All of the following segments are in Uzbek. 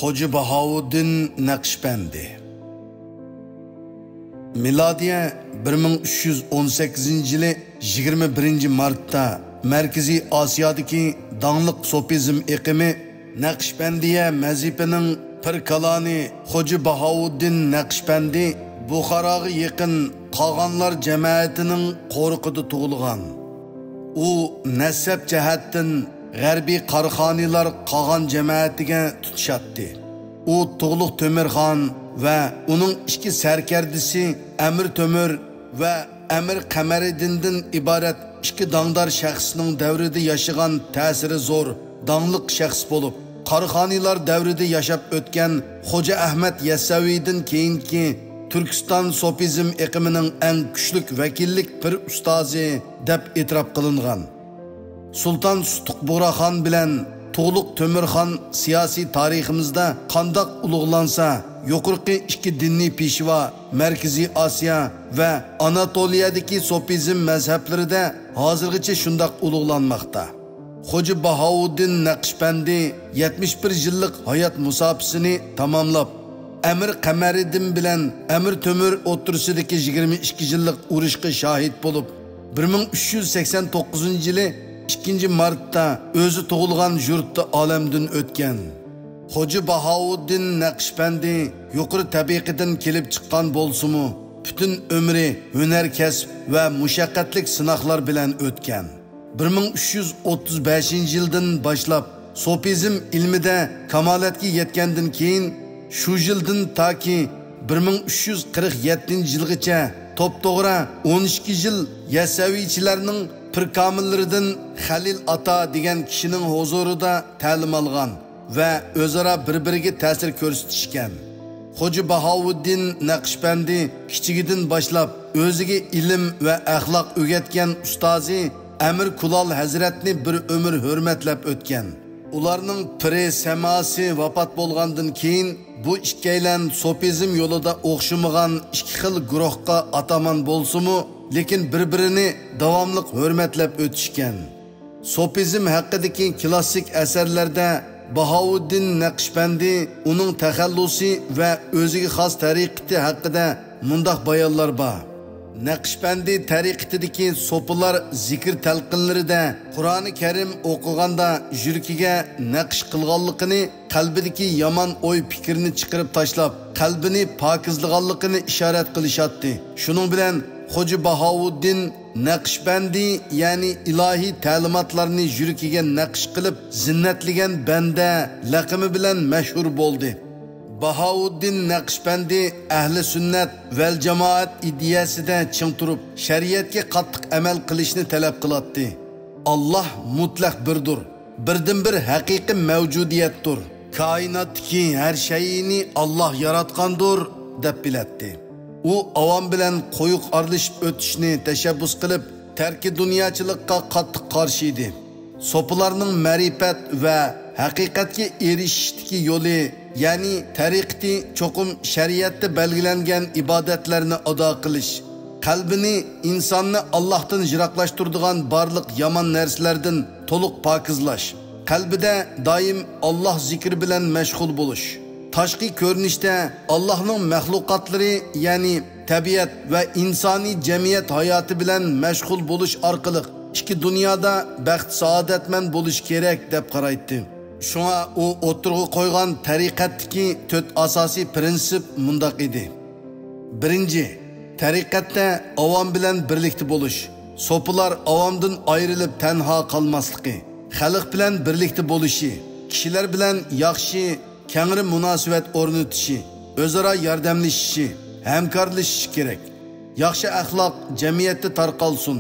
Hoca Bahauddin Naqshbandi. Miladiya 1318-yili 21 martda Markaziy Osiyodagi dаңliq sofizm iqimi Naqshbandiya mazhabining pirkaloni Hoja Bahauddin Naqshbandi Buxoroga yaqin Qog'onlar jamoatining qo'riqida tug'ilgan. U nasab jihatdan G'arbiy Qarxonilar Qog'on jamoatiga tutishatdi. U Tug'luq Temirxon va uning ikki sarkardisi Amir Temur va Amir Qamariddindan iborat ikki dangdor shaxsning davrida yashagan ta'siri zo'r, danglik shaxs bo'lib, Qarxonilar davrida yashab o'tgan Xo'ja Ahmad Yassaviydan keyingi Turkiston sofizm iqimining eng kuchli vakillik bir ustozi deb e'tirof qilingan. Sultan Sutuqburaxon bilan Tug'luq Temirxon siyosiy tariximizda qandoq ulug'lansa, yuqorqi ikki dinni peshvo Markaziy Osiyo va Anatoliyadagi sofizm mazhablarida hozirgacha shundoq ulug'lanmoqda. Hoja Bahauddin Naqshbandi 71 yillik hayot musofasini tamomlab, Amir Qamariddin bilan Amir Temur o'rtasidagi 22 yillik urushga shohid bo'lib, 1389-yili 2 martda o'zi tug'ilgan yurtda olamdan o'tgan. Hoja Bahauddin Naqshbandi yuqori tabiqadan kelib chiqqan bo'lsa-mu, butun umri hunar kasb va mushaqqatlik sinoqlar bilan o'tgan. 1335-yildan boshlab sofizm ilmida kamolatga yetgandan keyin shu yildan toki 1347-yilgacha to'p-to'g'ri 12 yil Yassaviychilarning pirkomillaridan Xalil Ata degan kishining huzurida ta'lim olgan va o'zaro bir-biriga ta'sir ko'rsatishgan. Hoja Bahauddin Naqshbandi kichigidan boshlab o'ziga ilm va axloq o'rgatgan ustozi Amir Kulol Hazratni bir umr hurmatlab o'tgan. Ularning piri samosi vafot bo'lgandan keyin bu ikkaylan sofizm yo'lida o'xshamagan ikki xil guruhga ataman bo'lsa-mu, lekin bir-birini davomli hurmatlab o'tishgan. Sofizm haqidagi klassik asarlarda Bahauddin Naqshbandi uning taxallusi va o'ziga xos tariqati haqida mundaq bayonlar bor. Naqshbandi tariqatidagi so'pilar zikr talqinlarida Qur'oni Karim o'qiganda yurkiga naqsh qilganligini, qalbidagi yomon o'y fikrni chiqarib tashlab, qalbini pokizlaganligini ishorat qilishatdi. Shuning bilan Hoja Bahauddin Naqshbandi ya'ni ilohiy ta'limotlarni yurkiga naqsh qilib zinnatlagan banda laqami bilan mashhur bo'ldi. Bahauddin Naqshbandi ahli sunnat val jamoat ideyasida ching turib, shariatga qattiq amal qilishni talab qiladi. Alloh mutlaq birdir, birdan-bir haqiqiy mavjudiyatdir. Koinotdagi har shayni Alloh yaratgandir deb biladi. U avam bilan qo'yiq aralashib o'tishni tashabbus qilib, tarki dunyochilikqa qattiq qarshi edi. So'pilarning ma'rifat va haqiqatga erishishdagi yo'li, ya'ni tariqati cho'qim shariatda belgilangan ibodatlarni ado qilish, qalbini insonni Allohdan yiroqlashtiradigan barliq yomon narsalardan to'liq pokizlash, qalbida doim Alloh zikri bilan mashg'ul bo'lish, tashqi ko'rinishda Allohning mahluqotlari ya'ni tabiat va insoniy jamiyat hayoti bilan mashg'ul bo'lish orqali ikki dunyoda baxt saodatmand bo'lish kerak deb qaraydi. Shunga u o'tirg'i qo'ygan tariqatdagi 4 asosiy prinsip mundaq edi. Birinchi, tariqatda avam bilan birlikda bo'lish, so'pilar avamdan ayrilib tanho qolmasligi, xalq bilan birlikda bo'lishi, kishilar bilan yaxshi kengri munosabat o'rnatishi, o'zaro yordamlashishi, hamkorlashishi kerak. Yaxshi axloq jamiyatda tarqalsin.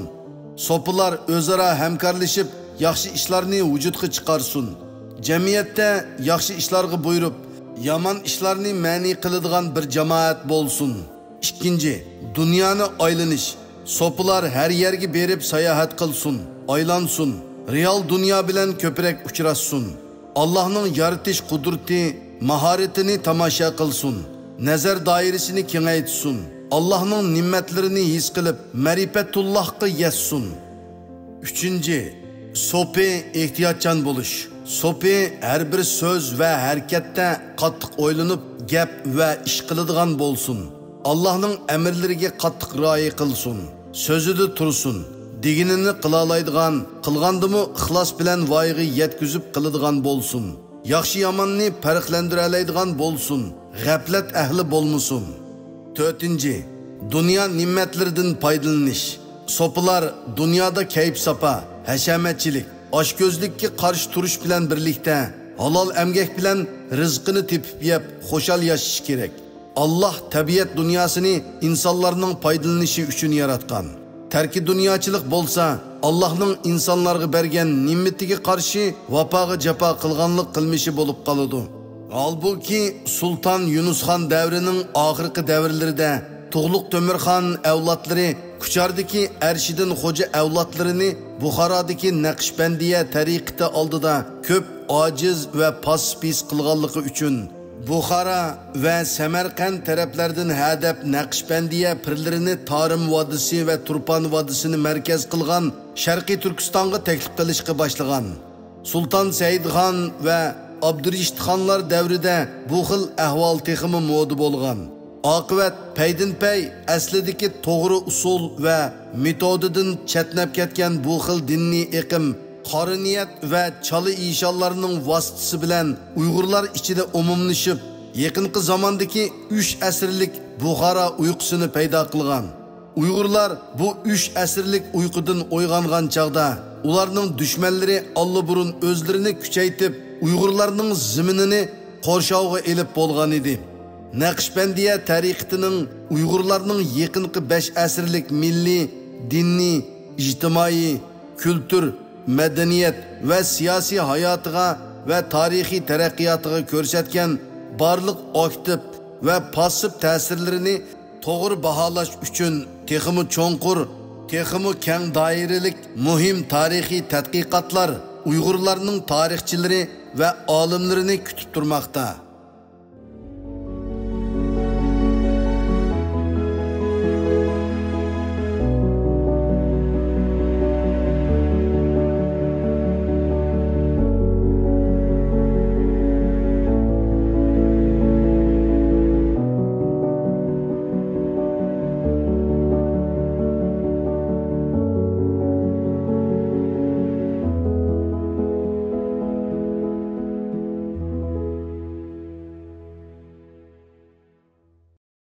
So'pilar o'zaro hamkorlashib, yaxshi ishlarni vujudga chiqarsin. Jamiyatda yaxshi ishlarga buyurib, yomon ishlarni ma'ni qiladigan bir jamoat bo'lsin. Ikkinchi, dunyoni aylanish. So'pilar har yerga berib sayohat qilsin, aylansin, real dunyo bilan ko'proq uchrashsin. Allohning yaratish qudrati, mahoratini tomosha qilsin, nazar doirasini kengaytsin, Allohning ne'matlarini his qilib, ma'rifatullohga yetsin. Uchinchi, so'pi ehtiyotchan bo'lish. Sopi her bir söz ve harekatda qattiq o'ylanib, gap va ish qiladigan bo'lsin. Allohning amrlariga qattiq rioya qilsin. So'zida tursin. Deginini qila oladigan, qilgandimi ixlos bilan voyaga yetkazib qiladigan bo'lsin. Yaxshi yomonni farqlantira oladigan bo'lsin. G'aflat ahli bo'lmasin. 4. Dünya nimetlerinden foydalanish. Sopilar dunyoda kayf sapa, hashamatchilik, oshko'zlikka qarshi turish bilan birlikda halol emgak bilan rizqini tepib yeb xo'shal yashash kerak. Allah tabiat dunyosini insonlarning foydalanishi uchun yaratgan. Tarki dunyochilik bo'lsa, Allohning insonlarga bergan ne'matiga qarshi vafoga jafo qilganlik qilmishi bo'lib qoladi. Halbuki Sultan Yunusxon davrining oxirgi davrlarida Tuğluq Tömürxon avlodlari Kuchardagi Arshidin Xo'ja avlodlarini Buxorodagi Naqshbandiya tariqati oldida ko'p ojiz va paspis qilganligi uchun Buxoro va Samarqand taraflaridan hadab Naqshbandiya pirlarini Tarim vodisi va Turpan vodisini markaz qilgan Sharqiy Turkistonga taklif qilishga boshlagan. Sultan Saidxon va Abdurishidxonlar davrida bu xil ahvol texmi moda bo'lgan. Oqibat paydin-pay aslidagi to'g'ri usul va metodidan chetnab ketgan bu xil dinniy iqim, qoriniyat va chala ishonlarning vositasi bilan Uyg'urlar ichida umumlashib, yaqinqi zamondagi 3 asrlik Buxoro uyqusini paydo qilgan. Uyg'urlar bu 3 asrlik uyqudan uyg'ongan chaqda ularning dushmanlari allaburun o'zlarini kuchaytib, Uyg'urlarning ziminini qo'rshovga elib bo'lgan edi. Naqshbandiya tariqatining Uyg'urlarning yaqinqi 5 asrlik milliy, diniy, ijtimoiy, kultur, madaniyat va siyosiy hayotiga va tarixiy taraqqiyotiga ko'rsatgan barliq aktiv va passiv ta'sirlarini to'g'ri baholash uchun texmi cho'nqur, texmi keng doiralik muhim tarixiy tadqiqotlar Uyg'urlarning tarixchilari va olimlarini kutib turmoqda.